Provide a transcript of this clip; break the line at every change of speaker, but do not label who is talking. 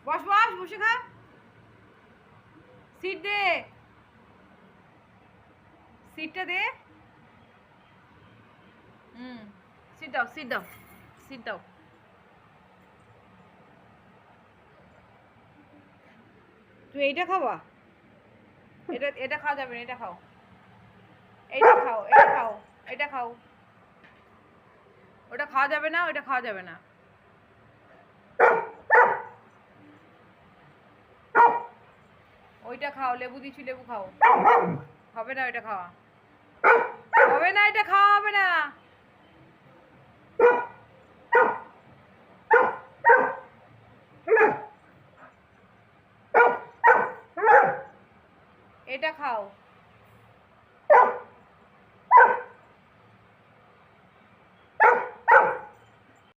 বস বস, বসে খা। সিট দে, সিটটা দে। সিট দাও, সিট দাও, সিট দাও। তুই এইটা খাওয়া? এটা এটা খাওয়া যাবে না, এটা খাও। এইটা খাও, এটা খাও, এটা খাও। ওটা খাওয়া যাবে না, ওটা খাওয়া যাবে না। ওইটা খাও, লেবু দিচ্ছি, লেবু খাও। হবে না ওইটা খাওয়া, হবে না, এটা খাওয়া হবে না। এটা খাও।